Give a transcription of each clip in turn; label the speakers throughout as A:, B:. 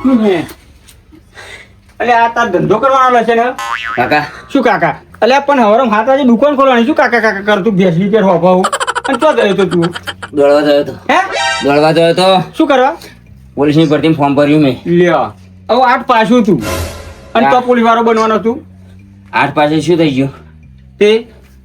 A: શું હે અલે આ તાર ધંધો કરવાનો છે ને
B: કાકા
A: શું કાકા અલે પણ હવારમ 7 વાગે દુકાન ખોલવાની શું કાકા કાકા કર તું બેસી કે હોભાવ અને તો ગયો તો તું
B: દોડવા ગયો તો
A: હે
B: દોડવા ગયો તો
A: શું કરવા
B: પોલીસની ભરતીમાં ફોર્મ ભર્યું મેં
A: લ્યો હવે 8 પાછું તું અને તો પોલીસ વાળો બનવાનો તું
B: 8 પાસે શું થઈ ગયું
A: તે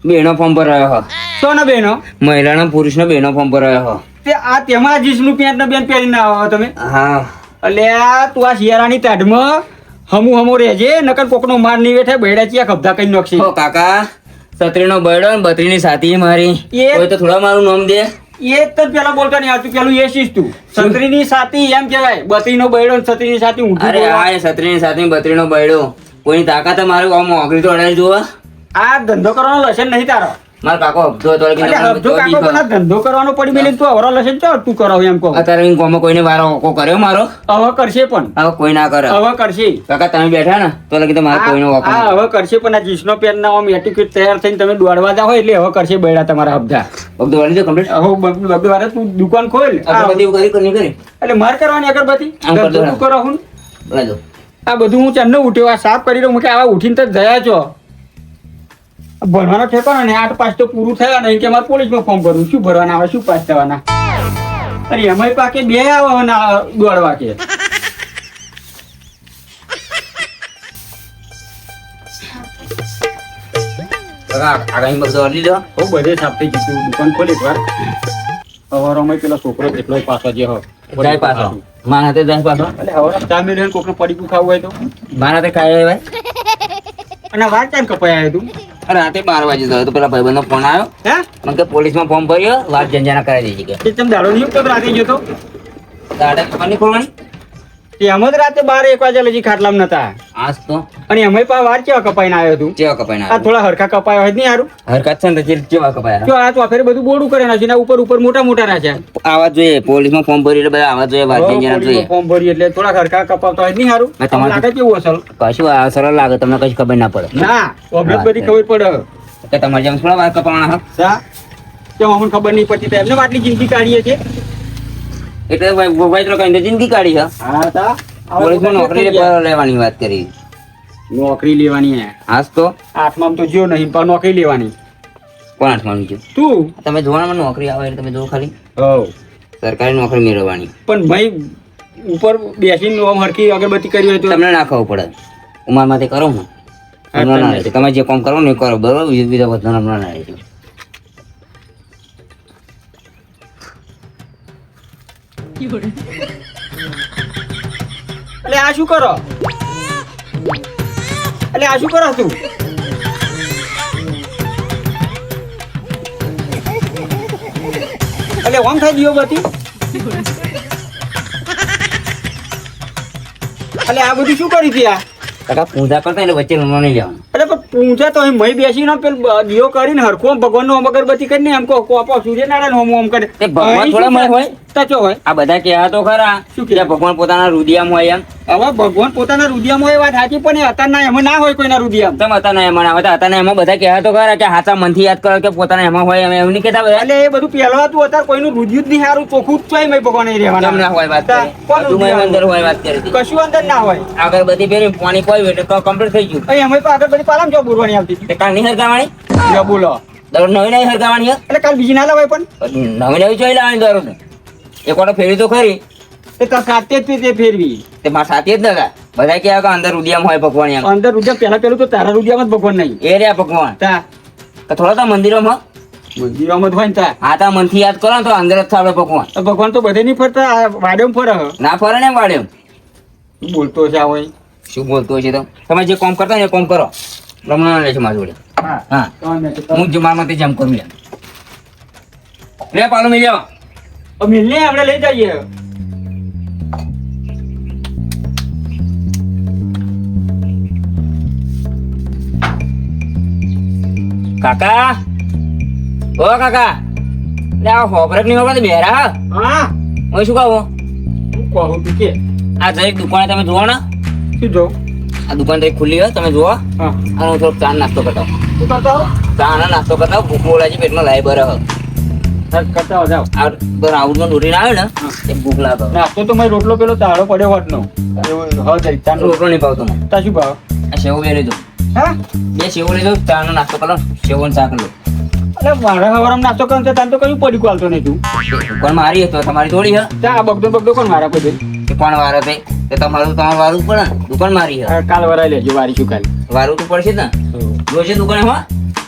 B: બેનો ફોર્મ ભરાયો હો
A: સો ને બેનો
B: મહિલાના પુરુષનો બેનો ફોર્મ ભરાયો હો
A: તે આ તેમાં જીન્સનું પેન્ટ ને બેન પહેરીને આવો તમે
B: હા
A: અલે આ તું આ શિયાળાની તાઢમાં હમુ રહેજે નકર કોકનો માર નહીં વેઠે બૈડા ચિયા કબધા કરી નાખશે
B: હો કાકા સત્રીનો બળો ને બત્રીની સાથી મારી
A: એ-
B: કોઈ તો થોડા મારું નામ દે
A: એ જ પેલા બોલતા નહીં આવતું પેલું એ શીશ તું છત્રીની સાતી એમ કહેવાય બત્રીનો બૈડો ને છત્રીની સાતી ઊંધું
B: અરે
A: બોલવાનું.
B: હા એ સત્રીની સાથી બત્રીનો બળો કોઈની તાકાત મારું આમ ઓગળી તો અડાડી જોવા
A: આ ધંધો કરવાનો લસન નહીં તારો
B: મારો કાકો હપ્તો હતો કે
A: એટલે હબજો કાકો પણ આ ધંધો કરવાનો પડી મેલી તું અવરો લસન ચો તું કરો એમ કહો
B: અત્યારે હું ગામમાં કોઈને વારો ઓકો કર્યો મારો
A: હવે કરશે પણ
B: હવે કોઈ ના કરે
A: હવે કરશે
B: કાકા તમે બેઠા ને તો લગી તો મારે કોઈનો ઓકો
A: આ હવે કરશે પણ આ જીસનો પેન ના આમ એટીક્યુટ તૈયાર થઈને તમે દોડવા જાવ એટલે હવે કરશે બૈડા તમારા હબજા
B: બગડો વાળી દો કમ્પ્લીટ
A: હવે બબે વારે તું દુકાન ખોલ
B: અગરબત્તી કરી કરી કરી
A: એટલે માર કરવાની અગરબત્તી
B: આમ કર દો.
A: ધંધો તું કરો હું
B: બોલા દો
A: આ બધું હું ચાંદનો ઉઠ્યો આ સાફ કરી દઉં કે આવા ઉઠીને તો જયા છો ભણવાનો ઠેકાણો ને 8 પાસ તો પૂરું થયા નહીં કે મારે પોલીસમાં ફોર્મ ભરવું શું ભરવાના આવે શું પાસ થવાના અરે એમાંય પાકે બે આવવાના દોડવા કે
B: કાકા આગળ બગડો વાળી દો
A: બહુ બધે સાફ થઈ ગયું દુકાન ખોલી એકવાર સવારમાં પેલો છોકરો કેટલો પાછો જે હો
B: જાય પાછો મારા હાથે જાય પાછો
A: એટલે હવે ચા મેળવીને કોકને પડીકું ખાવું હોય તો
B: મારા હાથે ખાઈ ભાઈ
A: અને વાત કેમ કપાઈ આવ્યો તું
B: રાતે 12 વાગે ગયો તો પેલા ભાઈબંધનો ફોન આવ્યો
A: હે
B: મને કે પોલીસમાં ફોર્મ ભર્યો વાત જંજાના કરાવી દેજે કે
A: તે તમે દાડો નહીં તો રાતે ગયો તો
B: દાડા દુકાનની ખોલવાની
A: તે એમ જ રાતે 12-1 વાગ્યા લગી ખાટલામ નતા
B: આજ તો
A: અને એમાંય પા વાર કેવા કપાઈને આવ્યો તું
B: ચેવા કપાઈ
A: આ થોડા હરખા કપાયો હોય જ નહીં હારું
B: હરકત છે ને તો ચેવા કપાયા
A: જો આ તો આખરે બધું બોર્ડું કરે નાખ્યું ને ઉપર ઉપર મોટા મોટા રાખ્યા
B: આવા જોઈએ પોલીસમાં ફોર્મ ભર્યું એટલે બધા આવા જોઈએ વાત જંજાના જોઈએ
A: ફોર્મ ભરી એટલે થોડા હરખા કપાવતા હોય જ નહીં હારું
B: મેં તમારે-
A: લાગે કેવું અસલ
B: કશું આ સરળ લાગે તમને કશું ખબર ના પડે
A: ના ઓબ્લેટ બધી ખબર પડે
B: કે તમારે જેમ થોડા વાર કપાવાના હા
A: સા કેમ અમને ખબર નહીં પડતી તો એમને આટલી જિંદગી કાઢીએ છે
B: એટલે ભાઈ તો કઈ જિંદગી કાઢી છે
A: હા તા
B: પોલીસમાં નોકરી લેવાની વાત કરી
A: નોકરી લેવાની હે
B: આજ તો
A: આઠમાં તો જ્યો નહીં પણ નોકરી લેવાની
B: કોણ હાથમાં છે
A: તું
B: તમે જોવામાં નોકરી આવે એટલે તમે જો ખાલી
A: હવ
B: સરકારી નોકરી મેળવવાની
A: પણ ભાઈ ઉપર બેસીને આમ હરખી અગરબત્તી કરી હોય તો
B: તમને ના ખબર પડે ઉંમરમાંથી કરો હું હમણાં ના રહેશે. તમે જે કામ કરો ને એ કરો બરોબર બીજા બધા હમણાં ના રહેશે.
A: એટલે આ શું કરો એટલે આ શું કરો તું એટલે ઓમ થઈ ગયો બધી એટલે આ બધું શું કરી હતી આ
B: કાકા પૂજા કરતા એટલે વચ્ચે રૂમમાં નહીં લેવાનું
A: એટલે પણ પૂંછા તો અહીં મય બેસીને પેલ દિયો કરીને હરખો ભગવાનનો આમ અગરબત્તી કરીને એમ કહો કોપો સૂર્યનારાયણ હોમ હોમ કરે
B: તે ભગવાન
A: અહીં
B: થોડા
A: શું
B: મય હોય?
A: સાચો હોય
B: આ બધા કહેવા તો ખરા
A: શું
B: કે ભગવાન પોતાના રુદિયામાં હોય એમ
A: હવે ભગવાન પોતાના રુદિયામાં હોય વાત સાચી પણ એ અત્યારના એમાં ના હોય કોઈના રુદિયામાં
B: તમે હતા ને એમાં આવતા હતા ને એમાં બધા કહેવા તો ખરા કે હાચા મનથી યાદ કરો કે પોતાના એમાં હોય એમ એવું નહીં કહેતા બધા
A: એટલે એ બધું પહેલા હતું અત્યારે કોઈનું રુદિયું જ નહીં સારું ચોખ્ખું જ છે મય ભગવાન અહીં
B: કેમ ના
A: રહેવાના
B: હોય વાત કરી
A: કોનું
B: બધું મય
A: રુદિયું?
B: અંદર હોય વાત કરી હતી.
A: કશું અંદર ના હોય
B: આગળ બધી ફેરી પાણી કોઈ એટલે કમ્પ્લીટ થઈ ગયું
A: અહીં અમે તો આગળ બધી પાલામ જો બોલવાની આવતી હતી
B: તે કાલ નહીં હરગાવાની
A: લ્યો બોલો
B: દરરોજ નવી નવી હરગાવાની હે?
A: એટલે કાલ બીજી ના લાવાય પણ
B: નવી નવી જોઈ લાવવાની દરરોજ એક વાર ફેરી તો ખરી
A: એ તો સાથે જ તે ફેરવી
B: તે મારા સાથે જ નતા બધા કહેવા કે અંદર રુદિયામાં હોય ભગવાન એમ
A: અંદર રુદિયા પહેલા પેલું તો તારા રુદિયામાં જ ભગવાન નહીં
B: એ રહ્યા ભગવાન
A: તા
B: તો થોડા તો મંદિરોમાં
A: મંદિરોમાં જ હોય ને તા
B: આ તા મનથી યાદ કરો ને તો અંદર જ થાય ભગવાન
A: તો ભગવાન તો બધે નહીં ફરતા આ વાડેમાં ફરે હ.
B: ના ફરે ને વાડ્યો
A: શું બોલતો છે આ હોય
B: શું બોલતો છે તો તમે જે કામ કરતા ને એ કામ કરો રમણા રહેશે મારી જોડે
A: હા
B: હા
A: વાંધો નહીં. તો
B: હું જ મારા માટે જેમ કરું લે પાલો મેં જાવ
A: મિલને આપણે લઈ જઈએ
B: કાકા ઓ કાકા લે આ હોબરક ની વખત બેરા
A: હા
B: હું શું કહું
A: શું કહું તું કે
B: આ જરીક દુકાને તમે જુઓ ને
A: શું જો
B: આ દુકાન જરીક ખુલ્લી હોય તમે જુઓ
A: હા
B: અને હું થોડોક ચા નાસ્તો કરતા
A: શું કરતો
B: ચા ના નાસ્તો કરતા ભૂખ બોલાજી પેટમાં લાઈ બરે
A: કરતા હો જાઓ.
B: આ તો રાઉન્ડમાં દોરીને આવે ને એ ભૂખ લાગે.
A: નાસ્તો તો મારે રોટલો પેલો તાળો પડ્યો હોત નો
B: રોટલો નહીં ભાવતો મને.
A: તા શું ભાવ?
B: આ સેવ બે લીધો.
A: હા,
B: 2 સેવ લીધો, ચાનો નાસ્તો કરો, સેવ ને શાક લો.
A: અરે મારા હવારમાં નાસ્તો કરો તાન તો કયું પડી ચાલતો નહીં તું.
B: દુકાન મારી તો તમારી થોડી હે.
A: ત્યાં આ બગડો કોણ મારા કોઈ
B: કે કોણ વારો તે તમારું વારું જ પડે ને. દુકાન મારી હે.
A: કાલ વરાઈ લેજો વારી શું કાલ
B: વારું તો પડશે જ ને. રોજે દુકાને હો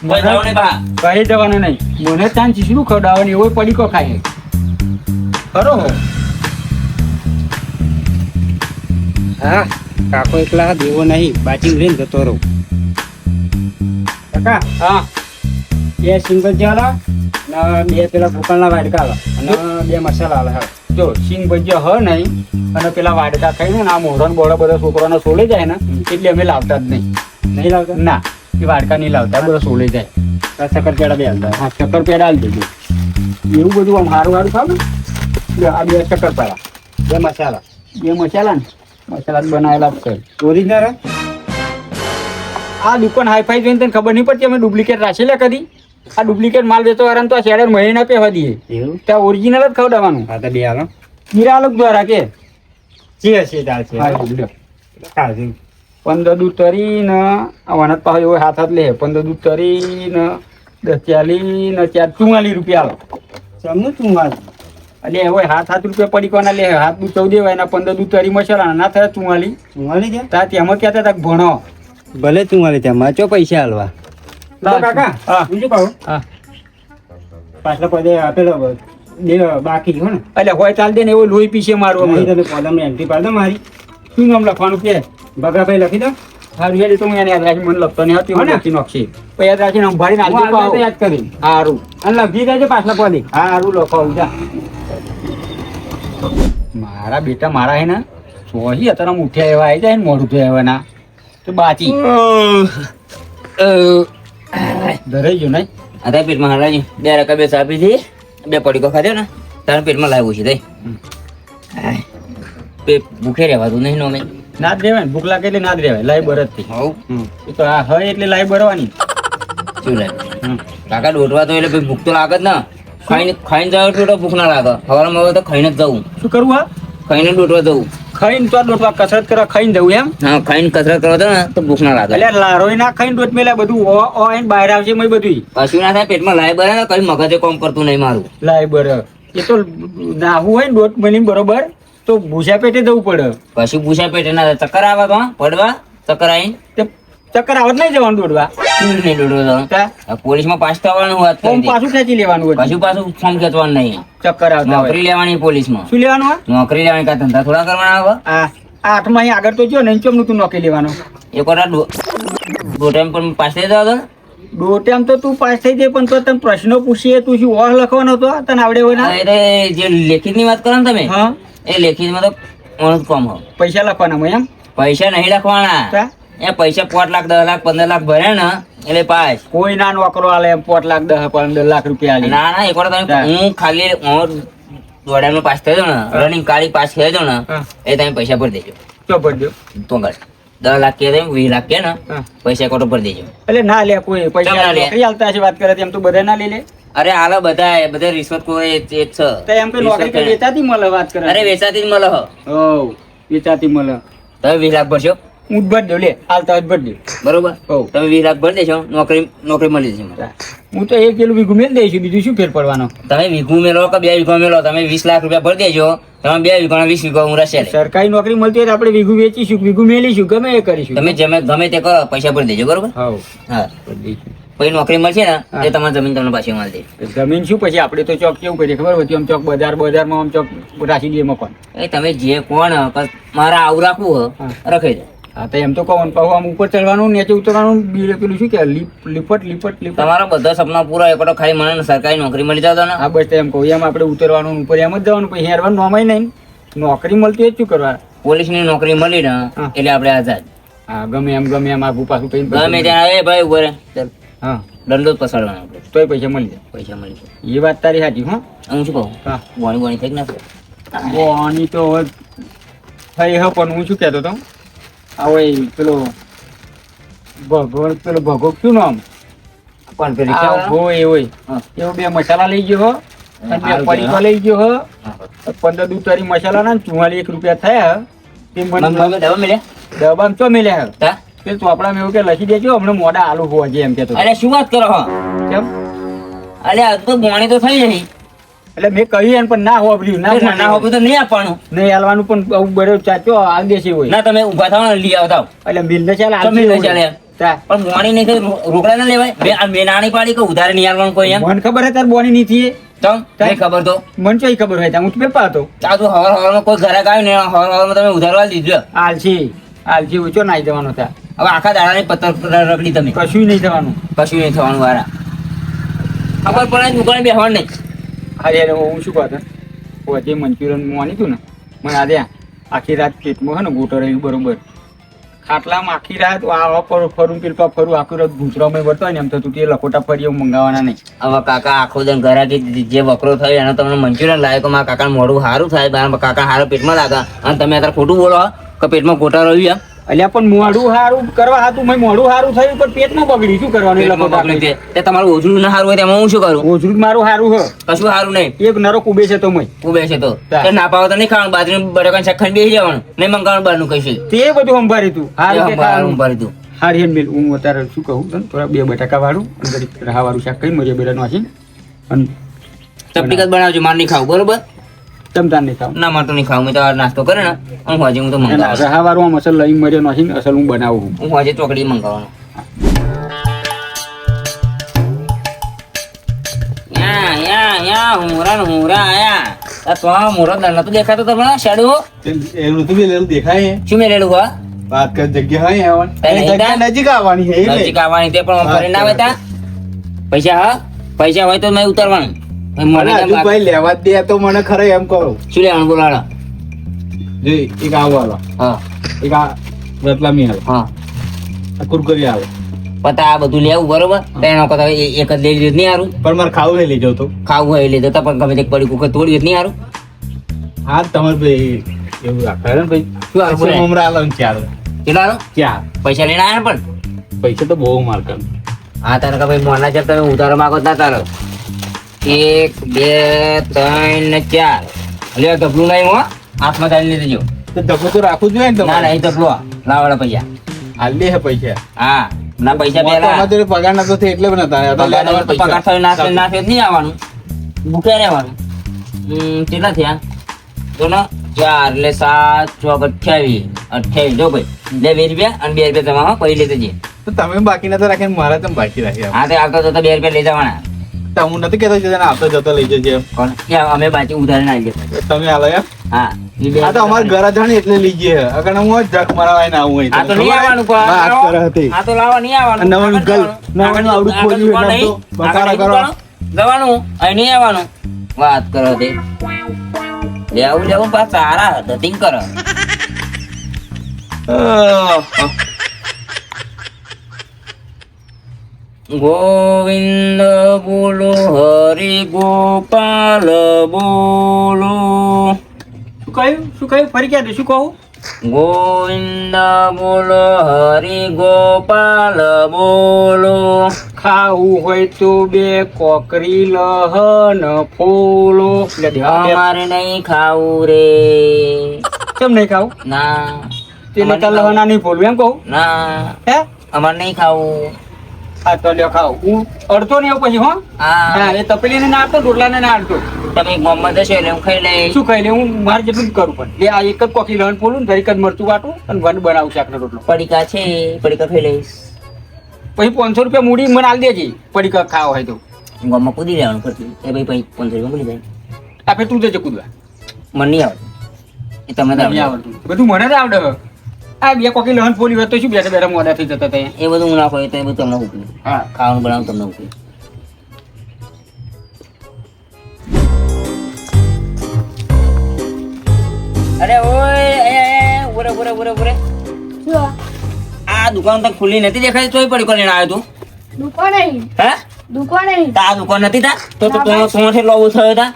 B: કોઈ જાવ નહીં બા.
A: કહી જવાનું નહીં. મને ત્યાં ચીસડું ખવડાવવાનું એવો પડીકો ખાય ખરો. હા, કાકો એકલા દેવો નહીં, બાચી લઈને જતો રહું. કાકા, હા, 2 સિંગલ ચાલા ને 2 પેલા ભૂકણના વાડકા અને 2 મસાલા આલે. જો સિંગ ભજીયા હ નહીં અને પેલા વાડકા ખાઈને ને આ મોઢાનો બોળો બધા છોકરાનો સોલે જાય ને એટલે અમે લાવતા જ નહીં. નહીં લાવતા? ના, એ વાડકા નહીં લાવતા, બધા સોલે જાય. શક્કરપેડા 2 હાલતા. હા, શક્કરપેડા હાલ દેજો. એવું બધું આમ સારું ખાવ ને. આ 2 શક્કરપેડા, 2 મસાલા, 2 મસાલા ને મસાલા બનાવેલા જ છે ઓરિજિનલ. આ દુકાન હાઈફાઈ જોઈને તને ખબર નહીં પડતી અમે ડુપ્લિકેટ રાખેલા કદી. આ ડુપ્લિકેટ માલ વેચવાવાળાને તો આ શેડર મહિના પહેવા દઈએ. એવું? ત્યાં ઓરિજિનલ જ ખવડાવવાનું. હા તો 2 હાલો. નિરાલોક દ્વારા કે જે હશે ચાલશે. હા, 15 દૂધ તરીને વનત પાછો એવો હાથ લે. 15 દૂધ તરીને 10 40 ને 44 રૂપિયા આલો. સમજુ 44 એટલે એવો 7 રૂપિયા પડી કોના લે. હાથ દૂધ 14 હોય એના 15 દૂધ તરી મસાલા ના થાય 44 છે. તા તેમાં કહેતા હતા ભણો
C: ભલે 44 ત્યાં ચો પૈસા હાલવા.
A: કાકા. હા, બીજું કહું. હા,
C: પાછલા પદે આપેલો બાકી હો ને
A: એટલે હોય ચાલ દે ને એવો લોહી પીશે મારું.
C: કોલમ એન્ટ્રી પાડ દો મારી.
A: શું નામ લખવાનું કે
C: ભગાભાઈ લખી દો.
A: સારું યાદ તો હું એને યાદ રાખી મને લખતો નહીં હતી. હું લખી નાખશે પછી યાદ રાખીને સંભાળીને
C: હું યાદ કરી
A: સારું
C: અને લખી દેજો પાછલા પદે.
A: હા, સારું લખો. જા મારા બેટા મારા હે ને સોહી અત્યારે ઉઠ્યા એવા આવી જાય ને મોડું થયા એવા ના તો બાચી ધરાઈ ગયો નહીં.
B: આ પેટમાં હલાજી 2 રકા 2 સાપી થી 2 પડીકો ખાધો ને તારા પેટમાં લાવ્યું છે તઈ. પેટ ભૂખે રહેવાતું નહીં નો મેં.
A: ના જ રહેવાય ને, ભૂખ લાગે એટલે ના જ રહેવાય. લાઈ બરત થી
B: હવ
A: એ તો આ હોય એટલે લાઈ બરવાની.
B: શું લાગે કાકા દોટવા તો એટલે પછી ભૂખ તો લાગે જ ને. ખાઈને જાવ તો ભૂખ ના લાગે. સવારમાં હવે તો ખાઈને જ જવું.
A: શું કરવું? હા,
B: ખાઈને દોટવા જવું.
A: ખાઈને તો દોટવા કસરત કરવા ખાઈને જવું એમ.
B: હા, ખાઈને કસરત કરો તો ને તો ભૂખ ના લાગે.
A: એટલે લારોય ના ખાઈને દોટ મેલા બધું ઓ આઈને બહાર આવશે મેં બધું.
B: કશું ના થાય પેટમાં લાઈ બરે ને કઈ મગજે કામ કરતું નહીં મારું.
A: લાઈ બર એ તો નાહવું હોય ને દોટ મળી બરોબર તો ભૂસા પેટે જવું પડે.
B: પછી પૂછા પેટે ના થાય. ચક્કર આવે તો પડવા ચક્કર આવીને
A: તે ચક્કર આવત નહીં જવાનું દોડવા.
B: નહીં દોડવા તો પોલીસમાં પાસ થવાનું વાત કરી
A: ફોર્મ
B: હતી.
A: પાછું ખેંચી લેવાનું હોય.
B: પાછું ફોર્મ ખેંચવાનું નહીં.
A: ચક્કર આવતા હોય.
B: નોકરી લેવાની પોલીસમાં.
A: શું લેવાનું હોય?
B: નોકરી લેવાની કા ધંધા થોડા કરવાના આવે.
A: આ 8માં અહીં આગળ તો જો ને ચમ નું તું નોકરી લેવાનું.
B: એક વાર દો ટાઈમ પણ પાસ થઈ જવા દો.
A: દોટેમ તો તું પાસ થઈ જાય પણ તો તને પ્રશ્નો પૂછીએ તું શું ઓળ લખવાનો હતો તને આવડે હોય ના?
B: અરે જે લેખિત ની વાત કરો ને તમે
A: હા,
B: એ લેખિત માં તો ઓણ કોમ હો.
A: પૈસા લખવાના હોય એમ.
B: પૈસા નહીં લખવાના.
A: તા?
B: એ પૈસા 5 લાખ 10 લાખ 15 લાખ ભરે ને એટલે પાસ.
A: કોઈ ના નોકરો આલે એમ 5 લાખ 10 15 લાખ રૂપિયા આલે.
B: ના ના એક વાર તમે હું ખાલી દોડામાં પાસ થયો ને રનિંગ કાઢી પાસ થયો ને
A: હા.
B: એ તમે પૈસા ભરી દેજો.
A: ચો ભરજો.
B: તો ગળ 10 લાખ કે 20 લાખ કે ને
A: હા.
B: પૈસા કોટો ભરી દેજો.
A: એટલે ના લે કોઈ
B: ચમ
A: પૈસા
B: ના લે?
A: નોકરી આલતા હશે વાત કરે તેમ તો બધા ના લે લે.
B: અરે હાલો બધા રિશ્વત કોઈ એક છે.
A: તો એમ કે નોકરી કે વેચાતી મળે વાત કરે.
B: અરે વેચાતી જ મળે હો.
A: હો, વેચાતી મળે.
B: તમે 20 લાખ ભરશો
A: હું જ ભર દઉં લે આલતા જ ભર દઉં.
B: બરોબર.
A: હોવ.
B: તમે 20 લાખ ભરી દેશો નોકરી મળી જશે મને.
A: હું તો 1 કિલો વીઘું મેલ દઈશું બીજું શું ફેર પડવાનો.
B: તમે વીઘું મેલો કે 2 વીઘા મેલો તમે 20 લાખ રૂપિયા ભરી દેજો તમે 2 વીઘા 20 વીઘા હું રહેશે.
A: સરકારી નોકરી મળતી હોય તો આપણે વીઘું વેચીશું વીઘું મેલીશું ગમે એ કરીશું.
B: તમે ગમે તે કરો પૈસા ભરી દેજો બરોબર.
A: હાઉ
B: હા પછી નોકરી મળશે ને એ તમારી જમીન તમને પાછી મળી દે.
A: જમીન શું પછી આપણે તો ચોક કેવું કરીએ ખબર હોય આમ ચોક બજારમાં આમ ચોક રાખી દઈએ મકાન.
B: એ તમે જે કોણ મારા આવું રાખવું હો રખાઈ દે.
A: હા તો એમ તો કહો પાછું આમ ઉપર ચડવાનું નીચે ઉતરવાનું પેલું શું કે લીપટ
B: તમારા બધા સપના પૂરા એક ખાલી મને સરકારી નોકરી મળી જાવ ને.
A: હા બસ એમ કહું એમ આપણે ઉતરવાનું ઉપર એમ જ જવાનું પછી હેરવાનું નોમાય નહીં. નોકરી મળતી હોય શું કરવા.
B: પોલીસની નોકરી મળી ને એટલે આપણે આઝાદ.
A: હા ગમે એમ આગું પાછું કઈ
B: ગમે ત્યાં એ ભાઈ ઉભો રે ચાલ
A: હા
B: દંડો જ પસાડવાનો આપણે
A: તોય પૈસા મળી જાય.
B: પૈસા મળી જાય.
A: એ વાત તારી સાચી. હા
B: હું શું કહું
A: હા
B: બોણી થઈ ના
A: બોની તો હવે થઈ હ પણ હું શું કહેતો હતો હવે પેલો ભગો શું નામ
B: પણ
A: આ હોય એ હોય એવો 2 મસાલા લઈ ગયો હો અને બે પડીકા લઈ ગયો હ 15 દૂતારી મસાલા ના 44 રૂપિયા થયા તે મને
B: દવા મળે
A: દબામ ચો મેલ્યા
B: તા
A: તે ચોપડામાં એવું કે લખી દેજો હમણાં મોડા આલુ હોવા છે એમ કેતો
B: અરે શું વાત કરો હો
A: કેમ
B: અરે આ તો બોણી તો થઈ જઈ
A: એટલે મેં કહ્યું એને પણ ના હોવાડ્યું
B: ના હોય તો નહીં આપવાનું
A: નહીં હાલવાનું પણ બહુ બરો ચાચો આ દેશી હોય
B: ના તમે ઊભા થાવ ને લઈ આવતા
A: એટલે મિલ ને ચાલે
B: તો મિલ ને ચાલે એમ.
A: તા
B: પણ બોણી નહીં થઈ રોકડા ના લેવાય મેં નાની પાડી કે ઉધારે નહીં આવવાનું કોઈ એમ
A: મને ખબર હે તાર બોની ની થી
B: તમ નહીં ખબર તો
A: મને ચોઈ ખબર હોય ત્યાં હું પેપા હતો
B: આ તો હવાર હવારમાં કોઈ ઘરે આવ્યું ને હવાર હવારમાં તમે ઉધારવા દીધું
A: આલસી ઊંચો નાઈ જવાનો ત્યાં
B: હવે આખા દાડાની પત્તર રગડી તમે
A: કશું નહીં થવાનું
B: કશું નહીં થવાનું વારા ખબર પડે દુકાને બેસવાનું નહીં
A: અરે અરે હું શું કહું જે મંચુરિયન મોની તું ને મને આજે આખી રાત પેટમાં હે ને ગોટો રહ્યું બરોબર ખાટલામાં આખી રાત આ ફરું પેલપા ફરું આખી રાત ભૂસરામાં વર્તો ને એમ થતું તે લખોટા ફરી એવું મંગાવવાના નહીં
B: હવે કાકા આખો દન ઘરાકી જે વકરો થયો એનો તમને મંચુરિયન લાવ્યો મારા કાકા મોડું સારું થાય મારા કાકા સારું પેટમાં લાગે અને તમે અત્યારે ખોટું બોલો કે પેટમાં ગોટા રહ્યું એમ
A: અલ્યા પણ મોઢું સારું કરવા હાતું મેં મોઢું સારું થયું પણ પેટમાં બગડી શું કરવાનું એ લખોટા
B: તે તમારું ઓછું ના સારું હોય તેમાં હું શું કરું
A: ઓછું મારું સારું હ
B: કશું સારું નહીં
A: એક નરો કુબે છે તો મય
B: ઉભે છે તો તે ના પાવો તો નહીં ખાવાનું બાજરી બટાકા શાક ખાઈને બેસી જવાનું નહીં મંગાવવાનું બહારનું કઈ
A: તે બધું સંભાળી તું હારું કે ખાવાનું
B: ભરી તું
A: હારી હેન મિલ હું અત્યારે શું કહું તને થોડા 2 બટાકા વાળું અને જરીક રાહા વાળું શાક કરી મરી બેરા નાખીને અને
B: ચપટી કદ બનાવજો માર નહીં ખાવું બરોબર
A: તમતાન નહીં ખાવ
B: ના મારે તો નહીં ખાવું મેં તો આ નાસ્તો કરે ને હું હોજે હું તો મંગાવું
A: રાહા વાળું આમ અસલ લઈને મરી નાખીને અસલ હું બનાવું
B: હું હોજે ચોકડી મંગાવવાનો હુંરા આયા આ તો મોરો નતો દેખાતો તમને શેડો
C: એનું તો બી દેખાય
B: શું મેલેલું હો
C: વાત કર જગ્યા હોય આવવાની
B: તને
C: જગ્યા નજીક આવવાની છે એટલે
B: નજીક આવવાની તે પણ ફરી ના આવતા પૈસા હા પૈસા હોય તો મેં ઉતારવાનું
C: મને હજુ ભાઈ લેવા જ દે તો મને ખરે એમ કહો
B: શું લેવાનું બોલાડો
C: જો એક આવો હાલો
B: હા
C: એક આ રતલામી હાલો
B: હા
C: આ કુરકુરી હાલો
B: પતા આ બધું લેવું બરોબર તેનો કરતા એક જ લઈ લીધું નહીં હારું
C: પણ મારે ખાવું નહીં લઈ જાવ તો
B: ખાવું હોય લીધું તો પણ ગમે તે પડી કુકર તોડ્યું નહીં હારું
C: હા તમારે ભાઈ એવું રાખે ને ભાઈ
B: શું હારું બોલે?
C: મમરા હાલો ને ચાર
B: કેટલા હારું?
C: ચાર
B: પૈસા લઈને આવ્યા પણ
C: પૈસા તો બહુ માર કર
B: હા તારે કે ભાઈ મોના છે તમે ઉધારો માંગો ના તારો 1 2 3 ને 4 લે ડબલું નહીં હો હાથમાં ચાલી લીધે જો
C: તો ડબ્બો તો રાખવું જોઈએ ને
B: ના
C: તમારે
B: નહીં ડબલું લાવવાના પૈસા
C: હાલ દે હે પૈસા
B: હા ના પૈસા પહેલા
C: અમારા જોડે પગાર નતો થયો એટલે પણ નતા આવ્યા.
B: પગાર
C: તો
B: પગાર
C: પૈસા.
B: થયો નાશે નહીં આવવાનું ભૂખ્યા રહેવાનું કેટલા થયા તો ને 4 એટલે 7 4 28 જો ભાઈ લે 2 રૂપિયા અને 2 રૂપિયા તમારા પૈ લેતે છે
C: તો તમે બાકી નતા રાખીને મારે તમે બાકી રાખ્યા
B: હા તે આવતા જતા 2 રૂપિયા લઈ જવાના
C: તો હું નથી કહેતો કે તને આવતો જતો લઈ જજે એમ.
B: કોણ અમે બાકી ઉધારી ના લઈએ
C: તમે હાલો એમ
B: હા ઈ બે
C: આ તો અમારે ઘર જાણી એટલે લઈ જઈએ અગર હું જ જક મરાવાય ના આવું
B: આ તો નહીં આવવાનું
C: વાત કરે હતી
B: આ તો લાવવા નહીં આવવાનું
C: નવાનું ગલ નવાનું આવડું ખોલ્યું એટલે તો બકારા કરો
B: જવાનું અહીં નહીં આવવાનું વાત કરો તે લેવું પાછા સારા ધતિંગ કરો ગોવિંદ બોલો હરિ ગોપાલ બોલો
A: શું કહ્યું ફરી ક્યાં શું કહું
B: ગોવિંદ બોલો હરિ ગોપાલ બોલો
A: ખાવું હોય તો 2 કોકરી લહન ફૂલો
B: અમારે નહીં ખાવું રે
A: કેમ નહીં ખાવું
B: ના
A: તેને તાર લહના નહીં ફોલવું એમ કહું
B: ના
A: હે
B: અમારે નહીં ખાવું
A: હા તો લ્યો ખાવ હું અડતો નહીં આવું પછી હો હા
B: હા
A: એ તપેલીને ના અડતો રોટલાને ના અડતો
B: તમે મોહમ્મદ હશો એટલે હું ખાઈ લઈશ
A: શું ખાઈ લે હું મારે જેટલું જ કરું પણ લે આ એક જ કોકી લહન ફોલું ને જરીક જ મરચું વાટું અને વન બનાવું શાકનો રોટલો
B: પડીકા છે પડીકા ખાઈ લઈશ
A: પછી 500 રૂપિયા મૂડી મને આલ દેજે પડીકા ખાવા હોય તો
B: ગામમાં કૂદી લેવાનું પડતું એ ભાઈ 500 રૂપિયા મળી જાય
A: આપે તું જજે કૂદવા
B: મને નહીં આવડતું એ તમને તો
A: નહીં
B: આવડે.
A: આવડતું બધું મને જ આવડે આ 2 કોકી લહન ફોલી હોય તો શું બેઠા બેઠા મોડા થઈ જતા ત્યાં
B: એ બધું હું ના ખોય તો એ બધું તમને ઉકલી
A: હા
B: ખાવાનું બનાવું તમને ઉકલી અરે ઓય ઉરે ઉરે ઉરે ઉરે આ દુકાન તો ખુલ્લી નથી દેખાય તોય પડી કોને આવ્યો તું
D: દુકાન નહીં
B: હે
D: દુકાન નહીં
B: તા દુકાન નથી તા તો
D: ના
B: તો
D: ભાઈ.
B: કોણ લોવું થયો તા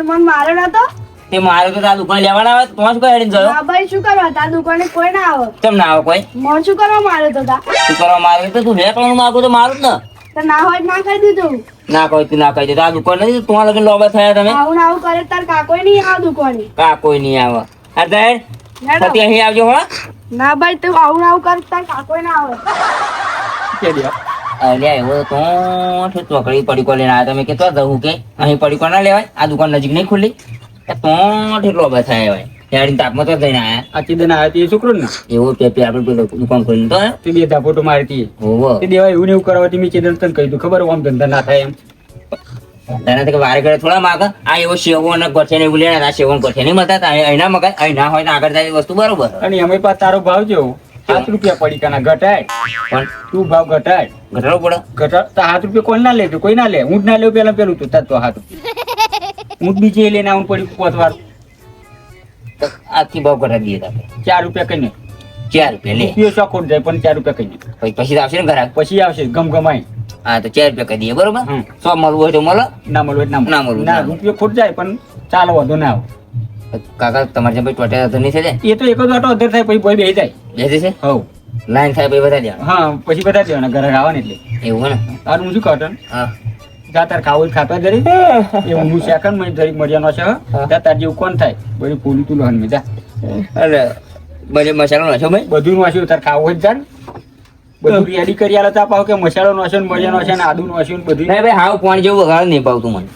D: મન મારે નતો
B: તે મારે તો તા દુકાન લેવાના આવે તો શું હેડીને જયો
D: હા ભાઈ શું કરવા તાર દુકાને કોઈ ના આવે
B: કેમ ના આવે કોઈ
D: મન શું કરવા મારે તો તા
B: તું કરવા મારે તો તું લે પણ માગું તો મારું જ ને
D: તો ના હોય તો ના કહી દીધું.
B: ના કહી તું ના કહી દે. તો આ દુકાન નથી તમારા લગન લોબા થયા તમે?
D: આવું ને આવું કરે તાર કાકોય નહીં આવે દુકાને.
B: કા કોઈ નહીં આવે. આ સાહેબ
D: હેડો.
B: પતિ અહીં આવજો હો.
D: ના ભાઈ તું આવું ને આવું કરે તાર કાકોય ના આવે.
A: કે દે
B: અલ્યા એવો તો છે ચોકડી પડીકો લઈને આવ્યા તમે કે તો જવું કે અહીં પડીકો ના લેવાય? આ દુકાન નજીક નહીં ખુલ્લી? તો લોબા થયા હોય ત્યારે તાપમાં તો જઈને આયા.
A: આ ચીદન આવ્યા તે છોકરો ને
B: એવું પેપી આપણે પેલો દુકાન ખોલી તો
A: તે બે ધાપોટો મારી હતી
B: હોવો
A: તે દેવા એવું ને એવું કરવાથી મેં ચીદન તને કહી દઉં ખબર આમ ધંધા ના થાય એમ.
B: તેનાથી કે વારે ઘડે થોડા માગ આ એવો સેવો અને ગોઠે ને એવું લેણા આ સેવો ને ગોઠે નહીં મળતા અહીં ના મગાય અહીં ના હોય તો આગળ જાય એ વસ્તુ બરોબર
A: અને એમાં પાછો તારો ભાવ જેવો 7 રૂપિયા પડીકાના ઘટાય
B: પણ
A: તું ભાવ ઘટાય
B: ઘટાડો પડે
A: ઘટા તો 7 રૂપિયા કોઈ ના લે કે કોઈ ના લે હું જ ના લેવું પેલું તું તાર તો 7 રૂપિયા હું જ બીજે લઈને આવું પડી પોતવાર
B: તો આખી ભાવ ઘટાડી દઈએ તમે
A: 4 રૂપિયા કહીને
B: 4 રૂપિયા લે
A: રૂપિયો ચોખ્ખો જાય પણ 4 રૂપિયા કહીને
B: પછી તો આવશે ને ઘરાક
A: પછી આવશે ગમગમાઈ
B: હા તો 4 રૂપિયા કહી દઈએ બરોબર
A: હમ.
B: 100 મળવું હોય તો મળો
A: ના મળવું એટલે
B: ના મળવું,
A: ના
B: ના.
A: રૂપિયો ખોટ જાય પણ ચાલો વાંધો ના આવે
B: કાકા તમારે જેમ ટોટેલ તો નહીં થઈ જાય
A: એ તો એક જ વાટો અધર થાય પછી ભાઈ બેસી જાય
B: બેસી છે
A: હવ
B: લાઈન થાય પછી બધા દેવા
A: હા પછી બધા દેવાના ઘરે આવવાને એટલે
B: એવું ને
A: તારું હું શું કટન
B: હા
A: જા તાર ખાવું હોય ખાતા જરી એવું હું સેકન્ડ માં જરીક મજાનો છે જા તાર જેવું કોણ થાય બધી ફૂલ તું લહન મેં જા
B: અરે બધે મસાલો નાખો ભાઈ
A: બધું નાખ્યું તાર ખાવું હોય જ જા ને. બધું રેડી કરી આલો તા પાવ કે મસાલો નાખ્યો ને મરચાં નાખ્યો ને આદુ નાખ્યું ને બધું
B: નહીં ભાઈ હાવ પાણી જેવું વગાડ નહીં પાવતું મને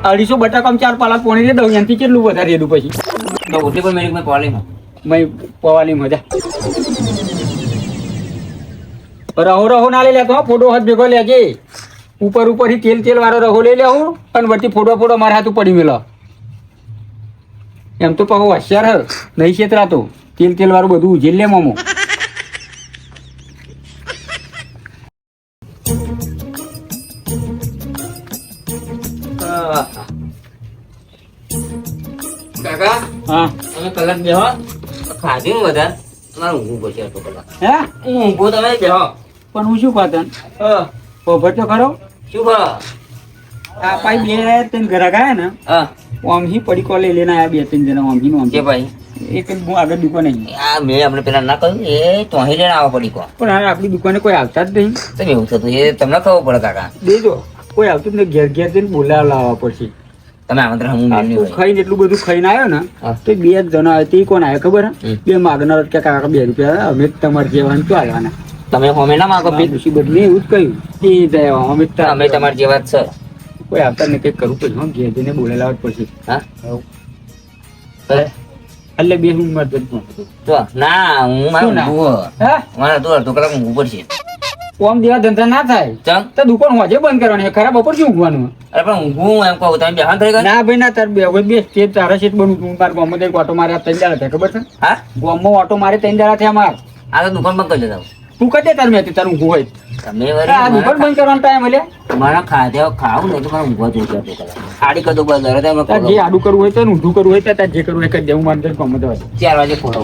A: 250 બટાકામાં 4 પાલા પાણી દે દઉં એનાથી કેટલું વધારે દેતું પછી
B: તો ઓટલી પણ મેરી મેં પાલીમાં
A: મય પવાલી મજા રહો રહો ના લઈ લેતો હો, ફોટો હાથ ભેગો લેજે ઉપર ઉપરથી તેલ વાળો રહો લઈ લેવું અને વચ્ચે ફોટો મારા હાથ પડી મેલો એમ તો પાછો હોશિયાર હ નહીં છેતરાતો તેલ વાળું બધું ઉજેલ લે મામો
B: કાકા
A: હા
B: તમે કલાક બેહો ખાધું ને બધા તમારે ઊંઘવું પડશે અડધો કલાક
A: હે
B: ઊંઘો તમે બેહો
A: પણ હું શું પાતન ખબર તો ખરો
B: શું કરો
A: આ પાઈ બે ત્રણ ઘરા ગયા ને
B: હા
A: ઓમથી પડીકો લઈ લઈને આવ્યા બે ત્રણ જણા ઓમથી
B: કે
A: ઓમથી
B: ભાઈ
A: એક જ હું આગળ દુકાને નહીં
B: આ મેં આપણે પેલા ના કહ્યું એ તો અહીં લઈને આવો પડી કો
A: પણ હવે આપણી દુકાને કોઈ આવતા જ નહીં
B: તમે એવું થતું એ તમને ખબર પડે કાકા
A: દેજો કોઈ આવતું જ નહીં ઘેર ઘેર જઈને બોલાવા લાવવા પડશે
B: તમે આમંત્રણ હું મેળવ્યું
A: તું
B: હોય.
A: ખાઈને એટલું બધું ખાઈને આવ્યો ને
B: હા.
A: તો બે જ જણા આવ્યા તે કોણ આવ્યા ખબર હે?
B: હમ.
A: બે માગનાર કે કાકા 2 રૂપિયા અમે જ તમારે જેવા ને ક્યાં આવ્યા
B: તમે હોમે ના માગો પી
A: મુસીબત ને એવું જ કહ્યું એ જાય અમે જ
B: અમે તમારા જેવા જ છે
A: કોઈ આવતા ને કંઈક કરવું પડશે હો, ઘેર જઈને બોલાવી લાવવા જ પડશે
B: હા
A: અરે, એટલે બે હું મત
B: તો ના હું મારું
A: શું ના?
B: ઊંઘવું.
A: હા
B: મારે તો અડધો કલાક ઊંઘવું પડશે
A: ઓમ દેવા ધંધા ના થાય
B: ચમ
A: તો દુકાન હોજે બંધ કરવાની ખરાબ બપોર શું ઊંઘવાનું
B: અરે પણ ઊંઘવું એમ કહું તમે બેહાન થઈ ગયા
A: ના ભાઈ ના તાર બે બે તે તારા શેઠ બનવું તું મારા ગામમાં એક ઓટો મારે 3 દાડા થયા ખબર છે
B: હા
A: ગામમાં ઓટો મારે 3 દાડા થયા માર
B: આ તો દુકાન બંધ કરી દેતા
A: તું કદે તાર મેં તારું ઊંઘું હોય
B: તમે
A: આ દુકાન બંધ કરવાનો ટાઈમ એટલે
B: મારા ખાધે ખાવું નહીં તો મારે ઊંઘવા જોઈએ અડધો કલાક આડી કદું બંધ અરે તમે
A: તાર જે આડું કરવું હોય તો ને ઊંધું કરવું હોય તો તાર જે કરવું હોય કરી દે હું મારે ગામમાં જવા દે
B: 4 વાગે ખોલો